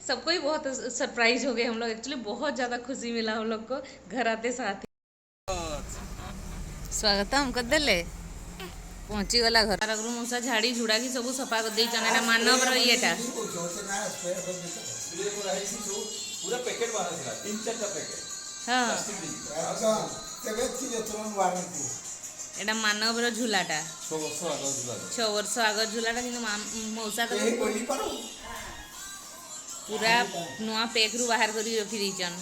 सबको ही बहुत सरप्राइज हो गए हम लोग। एक्चुअली बहुत ज़्यादा खुशी मिला हम लोग को घर आते साथ ही। स्वागतम करदेले पहुँची गला घर आगु मूसा झाड़ी झुड़ा की सब सफा कर देइछन। एटा मानवर येटा पूरा पैकेट बाहर था, 3-4 पैकेट हाँ वारंटी एटा मानवर झुलाटा 6 वर्ष आगे झुला 6 वर्ष आग झुलाटा कि मौसा तो ए बोली पर पूरा नुआ पैक रु बाहर करी रखी देइछन।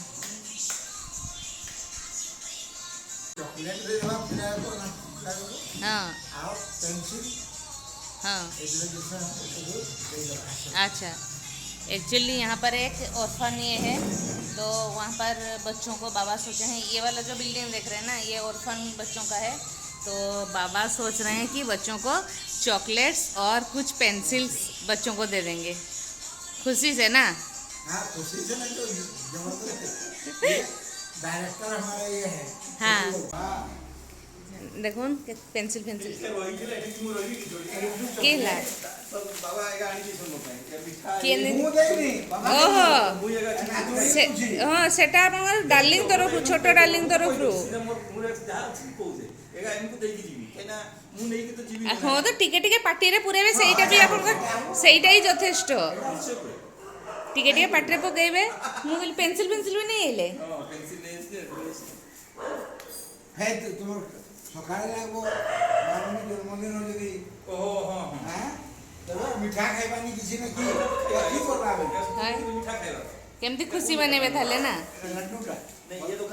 चॉकलेट दे देवा फिर को ना हाँ आओ पेंसिल हाँ एजुकेशन अच्छा। एक्चुअली यहाँ पर एक ऑर्फन ये है, तो वहाँ पर बच्चों को बाबा सोचे हैं, ये वाला जो बिल्डिंग देख रहे हैं ना ये ऑर्फन बच्चों का है। तो बाबा सोच रहे हैं कि बच्चों को चॉकलेट्स और कुछ पेंसिल्स बच्चों को दे देंगे खुशी से ना। हाँ खुशी से ना तो जबरदस्त डायरेक्टर हमारा ये है। हाँ देखो पेंसिल पेंसिल केला ओहो हाँ सेटा आपनकर डार्लिंग तरफ छोटो डार्लिंग तरफ रु हाँ तो टिके टिके पार्टी रे पुरेबे सेइटा भी आपनकर सेइटा ही यथेष्ट। टिके टिके पार्टी रे पकेबे मु कहली पेंसिल पेंसिल भी नहीं आइले है तो तुम सकाळे लागबो माननी जन्मदिन जदी ओहो हां हां तो मिठा खाइबानी किसी ने की करबा मिठा खाइबा केमती खुशी मनेबे थाले ना। लड्डूटा नहीं ये तो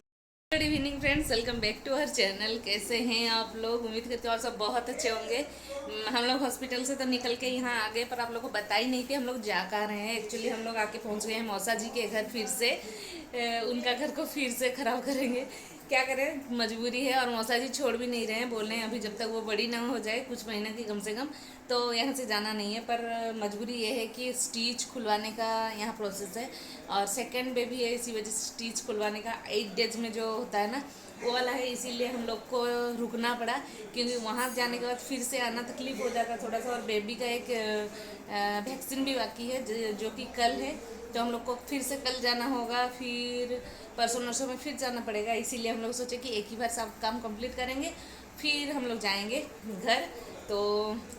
good evening friends, welcome back to our channel. कैसे हैं आप लोग? उम्मीद करते हो आप सब बहुत अच्छे होंगे। हम लोग हॉस्पिटल से तो निकल के यहाँ आ गए, पर आप लोग को बता ही नहीं कि हम लोग जा कहाँ रहे हैं। एक्चुअली हम लोग आके पहुँच गए हैं मौसा जी के घर फिर से। उनका घर को फिर से ख़राब करेंगे, क्या करें, मजबूरी है। और मौसा जी छोड़ भी नहीं रहे हैं, बोल रहे हैं अभी जब तक वो बड़ी ना हो जाए कुछ महीने की कम से कम, तो यहाँ से जाना नहीं है। पर मजबूरी ये है कि स्टिच खुलवाने का यहाँ प्रोसेस है, और सेकंड बेबी है, इसी वजह से स्टिच खुलवाने का 8 डेज में जो होता है ना वो वाला है, इसीलिए हम लोग को रुकना पड़ा। क्योंकि वहाँ जाने के बाद फिर से आना तकलीफ हो जाता थोड़ा सा, और बेबी का एक वैक्सीन भी बाकी है जो कि कल है, तो हम लोग को फिर से कल जाना होगा, फिर परसों नरसों में फिर जाना पड़ेगा। इसीलिए हम लोग सोचे कि एक ही बार सब काम कंप्लीट करेंगे फिर हम लोग जाएंगे घर। तो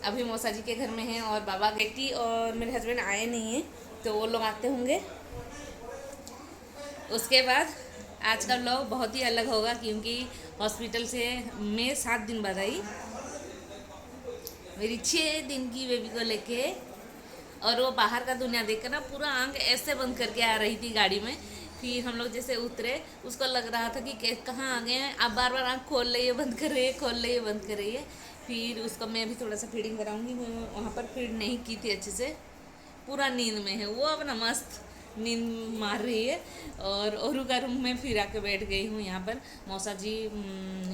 अभी मौसा जी के घर में हैं, और बाबा बेटी और मेरे हस्बैंड आए नहीं हैं, तो वो लोग आते होंगे। उसके बाद आज का व्लॉग बहुत ही अलग होगा, क्योंकि हॉस्पिटल से मैं 7 दिन बाद आई मेरी 6 दिन की बेबी को लेके, और वो बाहर का दुनिया देख कर ना पूरा आंख ऐसे बंद करके आ रही थी गाड़ी में। फिर हम लोग जैसे उतरे, उसको लग रहा था कि कहाँ आ गए हैं, अब बार बार आँख खोल रही है बंद कर रही है, खोल रही है बंद कर रही है। फिर उसको मैं अभी थोड़ा सा फीडिंग कराऊंगी। मैं वहाँ पर फीड नहीं की थी अच्छे से, पूरा नींद में है वो, अपना मस्त नींद मार रही है। और औरू का रूम में फिर आके बैठ गई हूँ यहाँ पर। मौसा जी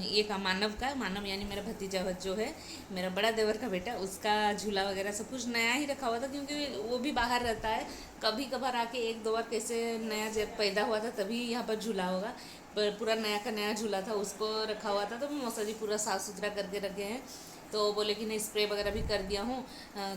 ये का मानव यानी मेरा भतीजा जो है, मेरा बड़ा देवर का बेटा, उसका झूला वगैरह सब कुछ नया ही रखा हुआ था, क्योंकि वो भी बाहर रहता है। कभी कभार आके 1-2 बार कैसे नया जब पैदा हुआ था तभी यहाँ पर झूला होगा, पर पूरा नया का नया झूला था, उसको रखा हुआ था। तो मौसा जी पूरा साफ़ सुथरा करके रखे हैं। तो बोले कि नहीं स्प्रे वगैरह भी कर दिया हूँ,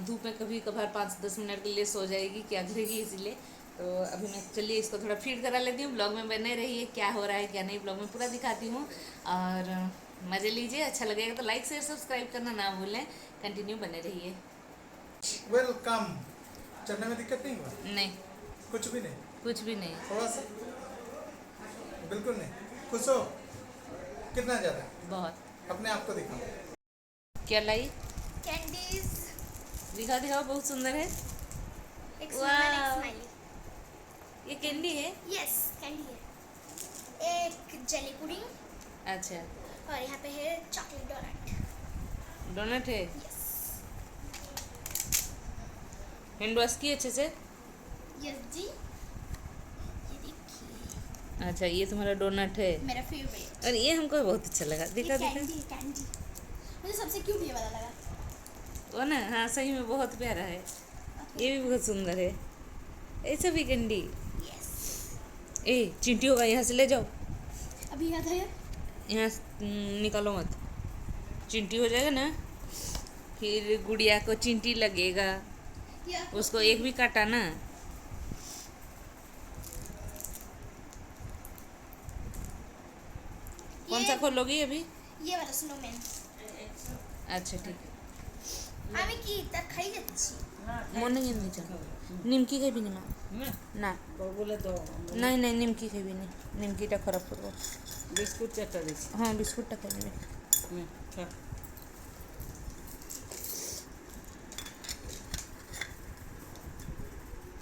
धूप में कभी कभार 5-10 मिनट के लिए सो जाएगी, क्या करेगी, इसीलिए। तो अभी मैं चलिए इसको थोड़ा फीड करा लेती हूँ। ब्लॉग में बने रहिए, क्या हो रहा है क्या नहीं ब्लॉग में पूरा दिखाती हूँ, और मज़े लीजिए। अच्छा लगेगा तो लाइक शेयर सब्सक्राइब करना ना भूलें, कंटिन्यू बने रहिए। वेलकम। चलने में दिक्कत नहीं हुआ? नहीं, कुछ भी नहीं? कुछ भी नहीं, थोड़ा सा? बिल्कुल नहीं? खुश हो? कितना ज़्यादा? बहुत। अपने आप को दिखाओ। क्या लाई? कैंडीज। दिखाओ, बहुत सुंदर है। एक वाह। स्माइली। ये कैंडी है? यस कैंडी है। एक जेली पुडिंग, अच्छा, और यहाँ पे है चॉकलेट डोनट। डोनट है। यस हैंड वॉश की अच्छे से? यस जी, ये देखिए अच्छा, ये तुम्हारा डोनट है, मेरा फेवरेट। और ये हमको बहुत अच्छा लगा। दिखा कैंडी मुझे सबसे क्यूट ये वाला लगा। वो ना, हाँ सही में बहुत प्यारा है। ये भी बहुत सुंदर है। ऐसा भी कैंडी। यस। ए चींटी होगा, यहाँ से ले जाओ, अभी याद है यहाँ निकालो मत, चींटी हो जाएगा ना, फिर गुड़िया को चींटी लगेगा। या उसको एक भी काटा ना कौन सा खोलोगी अभी? ये वाला स्नोमैन अच्छा ठीक है। আমি কি তার খাই যাচ্ছি মনে কিন্তু চা নিমকি খাইবি না মা? না বলে তো নাই নাই নিমকি খাইবি না, নিমকিটা খারাপ করবো। বিস্কুট চারটা দিচ্ছি। হ্যাঁ বিস্কুটটা খাই নেবে। খা।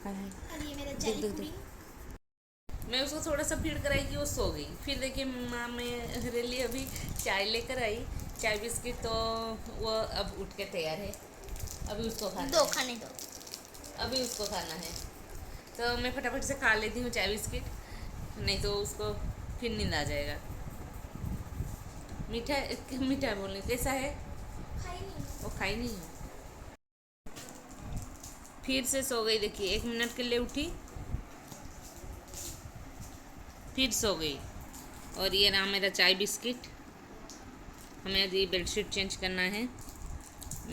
हाँ हाँ और ये मेरा देख, जेली देख, पुडिंग मैं उसको थोड़ा सा फीड कराई कि वो सो गई। फिर देखिए माँ मेरे लिए अभी चाय लेकर आई, चाय बिस्किट, तो वो अब उठ के तैयार है। अभी उसको खाना दो है। खाने दो अभी उसको खाना है तो मैं फटाफट से खा लेती हूँ चाय बिस्किट, नहीं तो उसको फिर नींद आ जाएगा। मीठा मीठा बोलने कैसा है? खाई नहीं वो खाई नहीं है। फिर से सो गई, देखिए 1 मिनट के लिए उठी फिर सो गई। और ये रहा मेरा चाय बिस्किट। हमें आज ये बेडशीट चेंज करना है।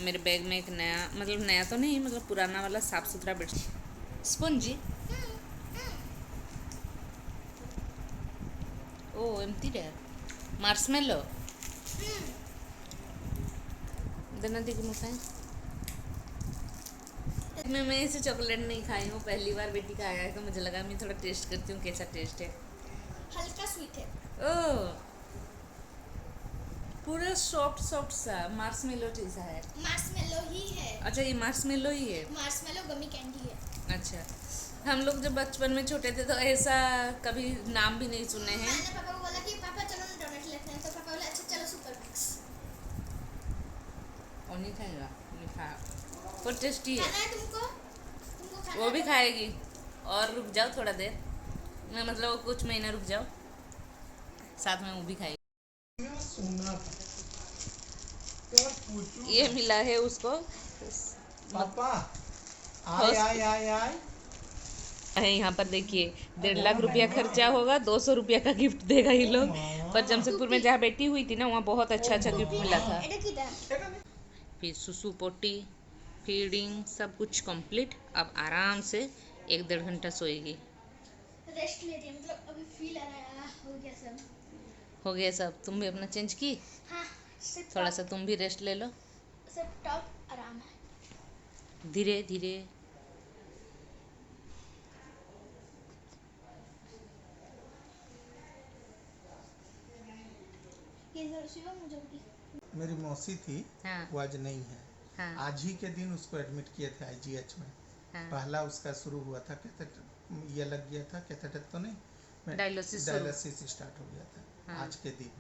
मेरे बैग में एक नया, मतलब नया तो नहीं, मतलब पुराना वाला साफ़ सुथरा बेडशीट स्पंजी। ओ एमती रे मार्शमेलो देना दी कि खाए। मैं इसे चॉकलेट नहीं खाई हूँ, पहली बार बेटी का आया है तो मुझे लगा मैं थोड़ा टेस्ट करती हूँ कैसा टेस्ट है। हल्का स्वीट है ओह पूरा सॉफ्ट सॉफ्ट सा मार्शमेलो जैसा है। मार्शमेलो ही है अच्छा ये मार्शमेलो ही है। मार्शमेलो गमी कैंडी है। अच्छा हम लोग जब बचपन में छोटे थे तो ऐसा कभी नाम भी नहीं सुने हैं। मैंने पापा को बोला कि पापा चलो ना डोनट लेते हैं, तो पापा बोला अच्छा चलो सुपर मैक्स। और नहीं खाएगा, मीठा और टेस्टी है। खाना है तुमको खाना वो भी है? खाएगी। और रुक जाओ थोड़ा देर, मैं मतलब कुछ महीना रुक जाओ, साथ में वो भी खाएगी। ये मिला है उसको पापा आय आय आय आय है। यहाँ पर देखिए 1.5 लाख रुपया खर्चा होगा, 200 रुपया का गिफ्ट देगा ये लोग। पर जमशेदपुर में जहाँ बेटी हुई थी ना वहाँ बहुत अच्छा अच्छा गिफ्ट मिला था। এটা কি দা फिर सुसु पोटी फीडिंग सब कुछ कंप्लीट। अब आराम से 1-1.5 घंटा सोएगी। रेस्ट ले रही है, मतलब अभी फील आ रहा है हो गया सब। हो गया सब। तुम भी अपना चेंज की, हाँ सिर्फ थोड़ा सा तुम भी रेस्ट ले लो सिर्फ टॉप आराम है। धीरे धीरे। ये जरा शिवम मुझे भी मेरी मौसी थी, हाँ वो आज नहीं है। हाँ आज ही के दिन उसको एडमिट किए थे आईजीएच में। हाँ पहला उसका शुरू हुआ था कैथेटर, ये लग गया था कैथेटर तो नहीं, डायलिसिस डायलिसिस स्टार्ट हो गया था। हाँ। आज के दिन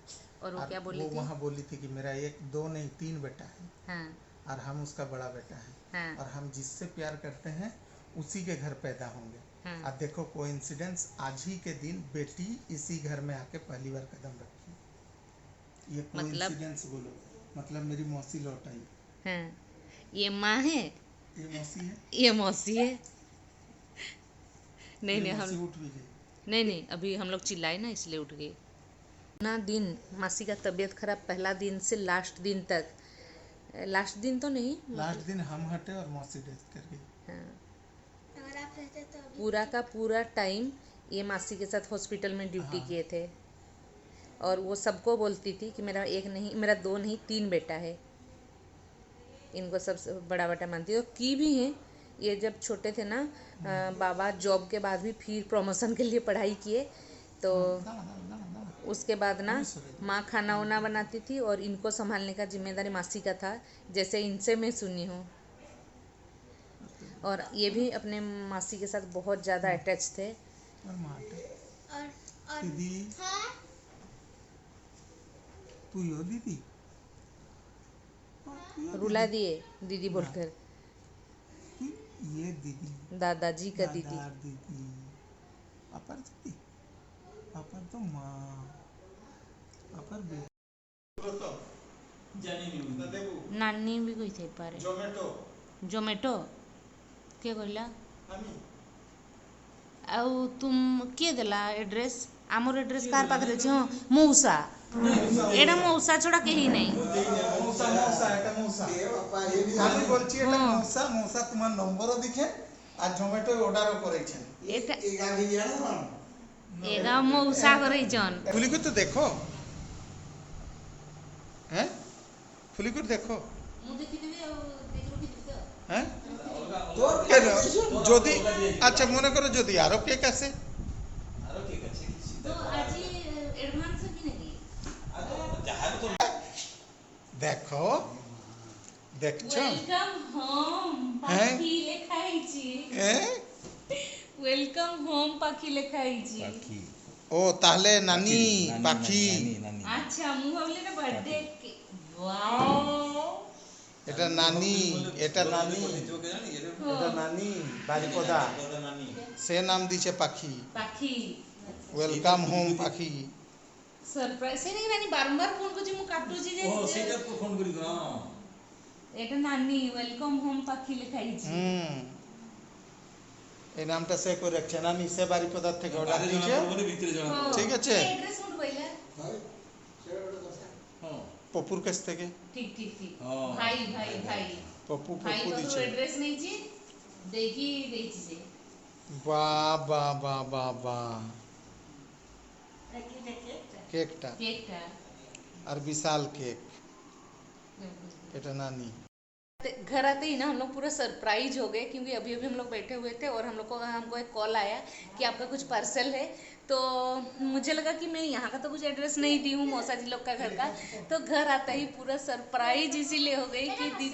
और वो क्या बोली वो थी? वहाँ बोली थी कि मेरा 1 2 नहीं 3 बेटा है हाँ और हम उसका बड़ा बेटा है हाँ और हम जिससे प्यार करते हैं उसी के घर पैदा होंगे। हाँ अब देखो कोइंसिडेंस, आज ही के दिन बेटी इसी घर में आके पहली बार कदम रखी। ये कोइंसिडेंस बोलो, मतलब मेरी मौसी लौट आई। हाँ। ये माँ है, ये मौसी है, ये मौसी है। नहीं ये नहीं मौसी हम उठ भी गई। नहीं अभी हम लोग चिल्लाए ना इसलिए उठ गए ना। दिन मासी का तबीयत खराब, पहला दिन से लास्ट दिन तक, लास्ट दिन तो नहीं, लास्ट दिन हम हटे और मौसी डेथ कर गई। हाँ, अगर आप रहते तो अभी पूरा का पूरा टाइम ये मासी के साथ हॉस्पिटल में ड्यूटी हाँ। किए थे। और वो सबको बोलती थी कि मेरा 1 नहीं, मेरा 2 नहीं 3 बेटा है। इनको सबसे बड़ा बेटा मानती है और की भी हैं। ये जब छोटे थे ना, बाबा जॉब के बाद भी फिर प्रमोशन के लिए पढ़ाई किए, तो उसके बाद ना माँ खाना वाना बनाती थी और इनको संभालने का जिम्मेदारी मासी का था, जैसे इनसे मैं सुनी हूँ। और ये भी अपने मासी के साथ बहुत ज़्यादा अटैच थे। और माँ हटे। और दीदी हाँ तू यो दीदी रुला दिए दीदी बोलकर, ये दीदी दादाजी का दीदी। दादा दीदी अपर दीदी अपर तो माँ अपर बे नानी भी कोई थे पारे जोमेटो के कहला आउ तुम किए देला एड्रेस आमर एड्रेस कार पाखरे छ मौसा एडा मौसा छोड़ा कहीं नहीं मौसा मौसा এটা মৌসা আমি বলছি এটা মৌসা মৌসা তোমার নম্বরও দিকে আর জোমেটো অর্ডারও করেছেন এটা এই গাড়ি জানো না এগা মৌসা করে জন খুলি তো দেখো खुली कर देखो ମୁଁ ଦେଖିଦେବି ଆଉ ଦେଖି ରଖିଦେବି ତ हैं তোর কেন যদি আচ্ছা মনে করো যদি আরো কেক আসে তো আজি এডভান্স কি নাকি দেখো দেখছো ওয়েলকাম হোম হ্যাঁ? পাখি লেখা ହେଇଛି হ্যাঁ ওয়েলকাম হোম পাখি লেখা ହେଇଛି ও তাহলে নানি পাখি আচ্ছা ମୁଁ ভাবলি না বার্থডে ওয়াও এটা নানি এটা নানি এটা নানি বারিপদা সে নাম দিছে পাখি পাখি ওয়েলকাম হোম পাখি ସରପ୍ରାଇଜ ସେ ନାଇଁ ନାନୀ ବାରମ୍ବାର ଫୋନ କରୁଛି ମୁଁ କାଟୁଛି ଯେ ফোন করি এটা নানি ওয়েলকাম হোম পাখি লেখা ହେଇଛି এই নামটা সে করে রাখছে নানি সে বারিপদার থেকে অর্ডার দিয়েছে ঠিক আছে এড্রেস কোন কইলা পপুর কাছ থেকে ঠিক ঠিক ঠিক ভাই ভাই ভাই পপু ভাই পপু তো দিছে এড্রেস নেইছি দেখি দেইছি যে বাহ বাহ বাহ বাহ বাহ কেকটা কেকটা আর বিশাল কেক এটা নানি घर आते ही ना हम लोग पूरा सरप्राइज हो गए क्योंकि अभी अभी हम लोग बैठे हुए थे और हमको एक कॉल आया कि आपका कुछ पार्सल है तो मुझे लगा कि मैं यहाँ का तो कुछ एड्रेस नहीं दी हूँ मौसा जी लोग का घर का तो घर आता ही पूरा सरप्राइज इसीलिए हो गई कि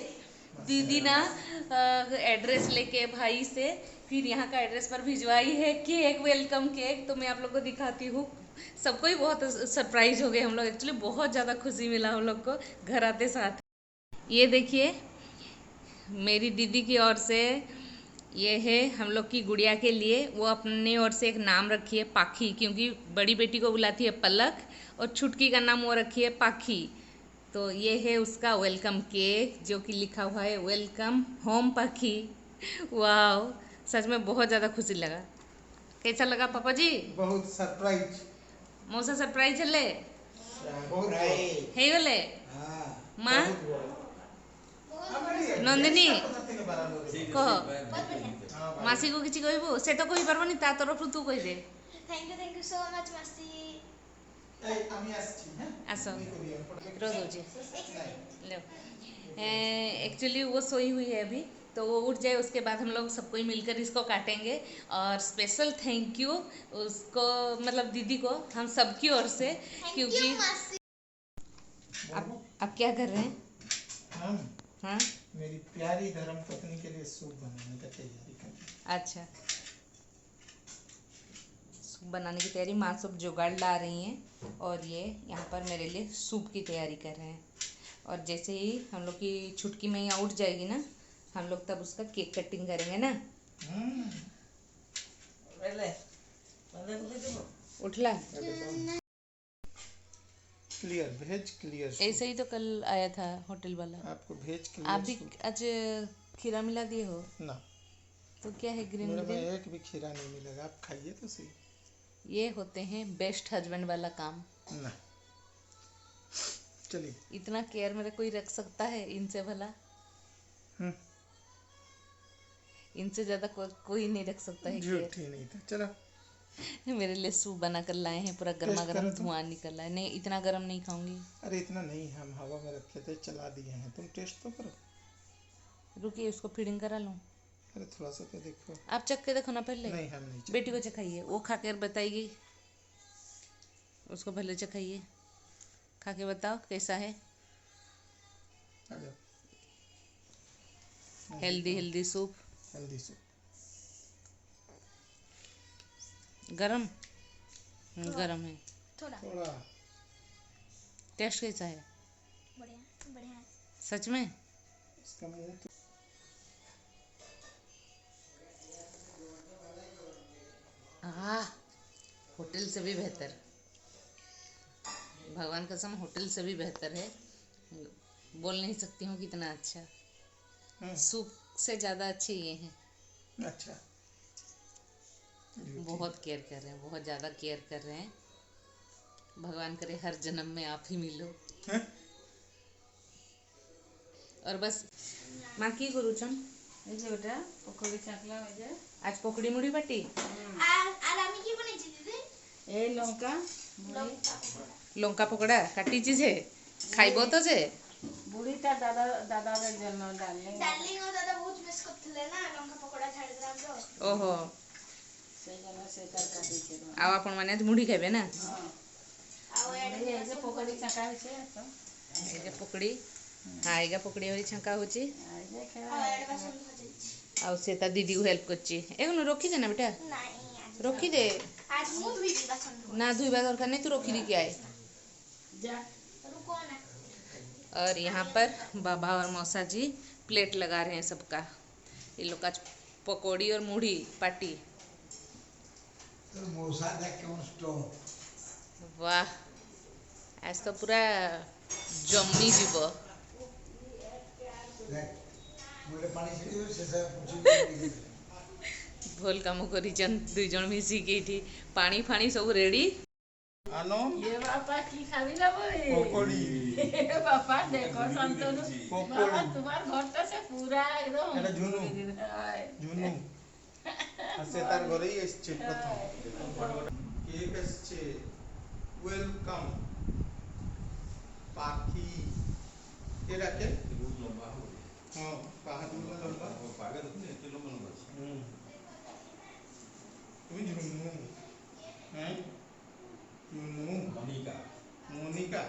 दीदी ना एड्रेस लेके भाई से फिर यहाँ का एड्रेस पर भिजवाई है केक वेलकम केक तो मैं आप लोग को दिखाती हूँ सबको ही बहुत सरप्राइज हो गए हम लोग एक्चुअली बहुत ज़्यादा खुशी मिला हम लोग को घर आते साथ ये देखिए मेरी दीदी की ओर से ये है हम लोग की गुड़िया के लिए वो अपनी ओर से एक नाम रखी है पाखी क्योंकि बड़ी बेटी को बुलाती है पलक और छुटकी का नाम वो रखी है पाखी तो ये है उसका वेलकम केक जो कि लिखा हुआ है वेलकम होम पाखी वाह सच में बहुत ज़्यादा खुशी लगा कैसा लगा पापा जी बहुत सरप्राइज मौसा सरप्राइज हेले बहुत हे गले माँ नंदिनी कह मासी को किसी कहबो से तो कहि परबनी ता तरफ तू कहि दे थैंक यू सो मच मासी এই আমি আসছি হ্যাঁ आसो रो दो लो एक्चुअली वो सोई हुई है अभी तो वो उठ जाए उसके बाद हम लोग सबको ही मिलकर इसको काटेंगे और स्पेशल थैंक यू उसको मतलब दीदी को हम सबकी ओर से क्योंकि आप क्या कर रहे हैं हम हाँ मेरी प्यारी धर्म पत्नी के लिए सूप बनाने का तैयारी कर रहे अच्छा सूप बनाने की तैयारी माँ सब जुगाड़ ला रही हैं और ये यहाँ पर मेरे लिए सूप की तैयारी कर रहे हैं और जैसे ही हम लोग की छुटकी मैया उठ जाएगी ना हम लोग तब उसका केक कटिंग करेंगे ना उठला क्लियर भेज क्लियर ऐसे ही तो कल आया था होटल वाला आपको भेज आप भी क्लियर आज खीरा मिला दिए हो ना तो क्या है ग्रीन मेरे में ग्रीन एक भी खीरा नहीं मिलेगा आप खाइए तो सही ये होते हैं बेस्ट हस्बैंड वाला काम ना चलिए इतना केयर मेरा कोई रख सकता है इनसे भला इनसे ज्यादा कोई नहीं रख सकता है झूठ ही नहीं था चलो मेरे लिए सूप बना कर लाए हैं पूरा गर्मा गर्म धुआं निकल रहा है नहीं इतना गर्म नहीं खाऊंगी अरे इतना नहीं हम हवा में रखे थे चला दिए हैं तुम टेस्ट तो करो रुकिए उसको फीडिंग करा लूँ अरे थोड़ा सा तो देखो आप चख के देखो ना पहले नहीं हम नहीं बेटी को चखाइए वो खा कर बताएगी उसको पहले चखाइए खा के बताओ कैसा है आ जाओ healthy healthy soup healthy soup गरम गरम है थोड़ा थोड़ा टेस्ट कैसा है बढ़िया बढ़िया सच में इसका मुंह तो होटल से भी बेहतर भगवान कसम होटल से भी बेहतर है बोल नहीं सकती हूँ कितना अच्छा सूप से ज़्यादा अच्छे ये हैं अच्छा बहुत केयर कर रहे हैं बहुत ज़्यादा केयर कर रहे हैं भगवान करे हर जन्म में आप ही मिलो और बस माँ की करू छन ऐसे बेटा पकोड़ी चाकला हो जाए आज पकड़ी मुड़ी बाटी আর আমি কি বানাইছি দিদি ए लंका लंका पकड़ा काटी जे खाइब तो जे बुढ़ी ता दादा दादा रे जन्म डालने डार्लिंग और दादा बहुत मिस करते ना लंका पकोड़ा छाड़ दे हम ओहो से जन से कर काटी के ଆଉ ଆପଣମାନେ ଆଜି ମୁଢ଼ି ଖାଇବେ ନା आओ ये जे पकड़ी चका है तो এই যে ପକୁଡ଼ି ହଁ ଏଇଗା ପକୁଡ଼ି ଭଳି ଛଙ୍କା ହେଉଛି जे आओ एड बसन भजे ଆଉ ସେ ତା ଦିଦିକୁ ହେଲ୍ପ କରୁଛି ଏଗୁନ ରଖିଦେ ନା ବେଟା नहीं ରଖିଦେ आज मुंह धुई भी बसन ନା ଧୋଇବା ଦରକାର नहीं तू ରଖିଦେକି आए जा रुको ना और यहाँ पर बाबा और मौसा जी प्लेट लगा रहे हैं सबका ये लोग का पकौड़ी और मुढ़ी पार्टी तो मौसा देख के स्टोव वाह आज तो पूरा जमी जीव देख मुझे पानी छिड़ी से सब पूछी भल काम करिचन दुई जन मिसिकी एठी पानी फानी सब रेडी आनो ये बापा की खावी ला बोले पकोड़ी बापा देखो संतनु पकोड़ी। बाबा तुम्हार घर तो से पूरा एकदम এটা ঝুনু। हाय। ঝুনু আছে তার ঘরেই এসছে প্রথম কেক এসছে ওয়েলকাম পাখি এটা কে হ্যাঁ পাহাড়গুলো লম্বা হুম। তুমি ঝুনু হ্যাঁ ঝুনু मोनिका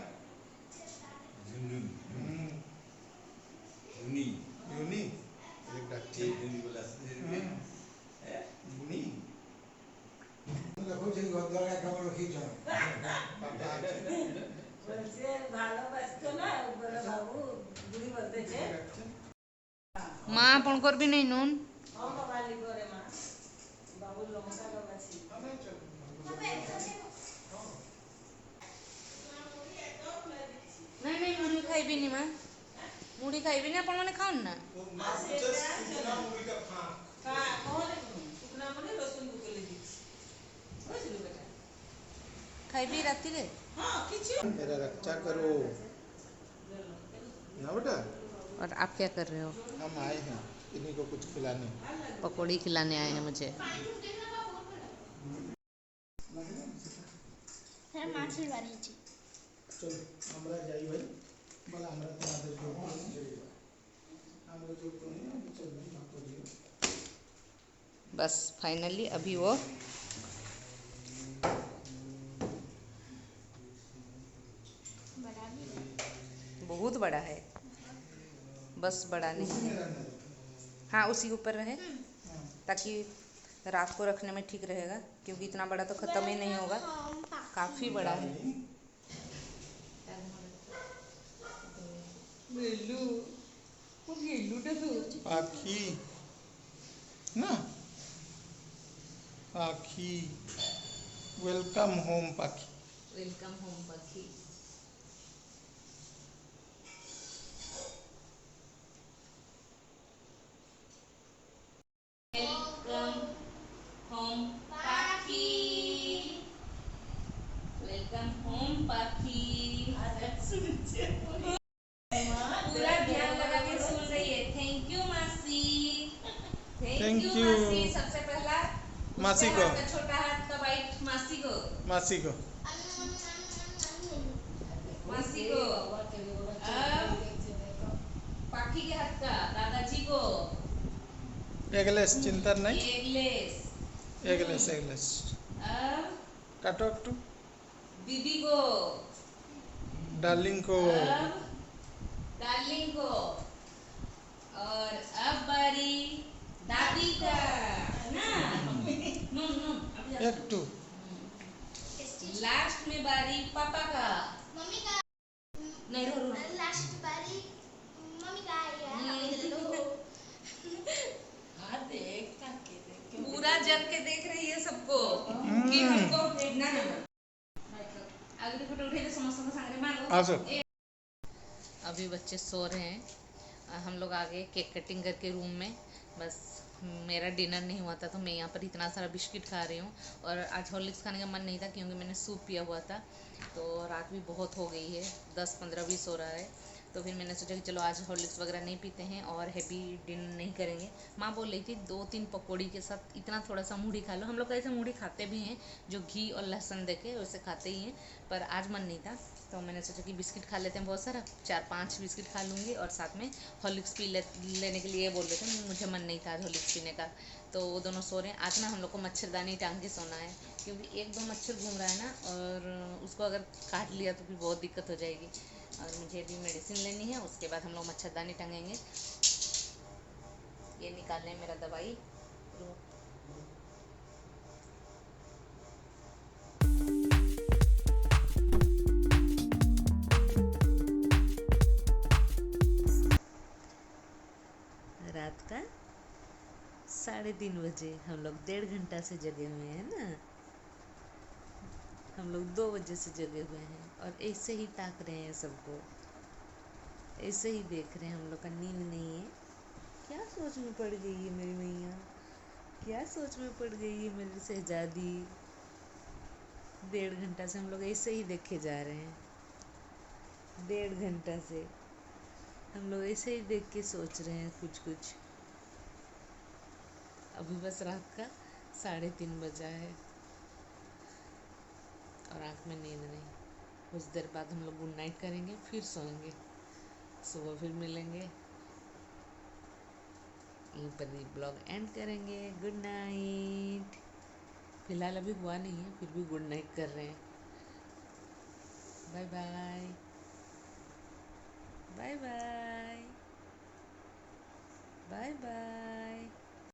হুম यूनी एक डाक्टर यूनी देखो जी घर का खबर रखी छ पापा বলছে ভালোবাসতো না বলে বাবু বুড়ি বলতেছে माँ आपणकर भी नहीं नून हाँ বাবালি করে মা বাবু লঙ্কা বাবাছি नहीं नहीं मुढ़ी खाइबी नहीं माँ मुढ़ी खाइबी नहीं आपण मैंने खाओ ना तो मां जस्ट चुना मूवी का फां হ্যাঁ কোনে শুকনা মানে রসুন বুকেলে দিচ্ছি বুঝলি বেটা खाइबी राती रे হ্যাঁ কিছু मेरा रक्षा करो ना बेटा और आप क्या कर रहे हो हम आए हैं इन्हीं को कुछ खिलाने पकौड़ी खिलाने आए हैं मुझे है माछी बारी छी चलो हमरा जाई भाई बोला हमरा तुम्हारे जो हमरा जो नहीं चल ना करियो बस फाइनली अभी वो बड़ा भी बहुत बड़ा है बस बड़ा नहीं है हाँ उसी के ऊपर रहे ताकि रात को रखने में ठीक रहेगा क्योंकि इतना बड़ा तो ख़त्म ही नहीं होगा काफ़ी बड़ा है বেলু ও বেলুটা তো पाखी ना पाखी वेलकम होम पाखी वेलकम होम पक्षी वेलकम होम पाखी वेलकम होम पाखी पूरा ध्यान लगा के सुन रही है थैंक यू मासी Thank थैंक यू you. मासी सबसे पहला मासी उसके को। हाथ का छोटा हाथ का बाइट मासी को मासी को मासी को पाखी के हाथ का दादाजी को एगलेस चिंता नहीं एगलेस एगलेस अब काटो एकटू दीदी को डार्लिंग को अब डार्लिंग को और अब बारी दादी का ना नून नून एकटू लास्ट में बारी पापा का मम्मी का नहीं रो रो लास्ट बारी मम्मी का आया हां देख ताके देख पूरा जग के देख रही है सबको कि हमको ना ना अगली फोटो उठे तो समस्त को सांगरे मारो आसो अभी बच्चे सो रहे हैं हम लोग आ गए केक कटिंग करके रूम में बस मेरा डिनर नहीं हुआ था तो मैं यहाँ पर इतना सारा बिस्किट खा रही हूँ और आज हॉर्लिक्स खाने का मन नहीं था क्योंकि मैंने सूप पिया हुआ था तो रात भी बहुत हो गई है 10 15 20 हो रहा है तो फिर मैंने सोचा कि चलो आज हॉर्लिक्स वगैरह नहीं पीते हैं और हैवी डिनर नहीं करेंगे। माँ बोल रही थी 2-3 पकौड़ी के साथ इतना थोड़ा सा मूढ़ी खा लो। हम लोग ऐसे मूढ़ी खाते भी हैं, जो घी और लहसुन देके वैसे खाते ही हैं, पर आज मन नहीं था तो मैंने सोचा कि बिस्किट खा लेते हैं बहुत सारा, 4-5 बिस्किट खा लूँगी और साथ में हॉर्लिक्स लेने के लिए बोल रहे थे। मुझे मन नहीं था आज हॉर्लिक्स पीने का, तो वो दोनों सो रहे हैं। आज ना हम लोग को मच्छरदानी टांग के सोना है, क्योंकि 1-2 मच्छर घूम रहा है ना, और उसको अगर काट लिया तो फिर बहुत दिक्कत हो जाएगी। और मुझे अभी मेडिसिन लेनी है, उसके बाद हम लोग मच्छरदानी टांगेंगे। ये निकालने मेरा दवाई। रात का 3:30 बजे हम लोग 1.5 घंटा से जगे हुए हैं ना। हम लोग 2 बजे से जगे हुए हैं और ऐसे ही ताक रहे हैं सबको, ऐसे ही देख रहे हैं। हम लोग का नींद नहीं है। क्या सोच में पड़ गई है मेरी मैया, क्या सोच में पड़ गई है मेरी शहजादी। 1.5 घंटा से हम लोग ऐसे ही देखे जा रहे हैं। 1.5 घंटा से हम लोग ऐसे ही देख के सोच रहे हैं कुछ कुछ। अभी बस रात का 3:30 बजा है और आँख में नींद नहीं। कुछ देर बाद हम लोग गुड नाइट करेंगे, फिर सोएंगे, सुबह फिर मिलेंगे, यहीं पर ही ब्लॉग एंड करेंगे। Good night. फिलहाल अभी हुआ नहीं है, फिर भी गुड नाइट कर रहे हैं। Bye bye, bye bye, bye bye.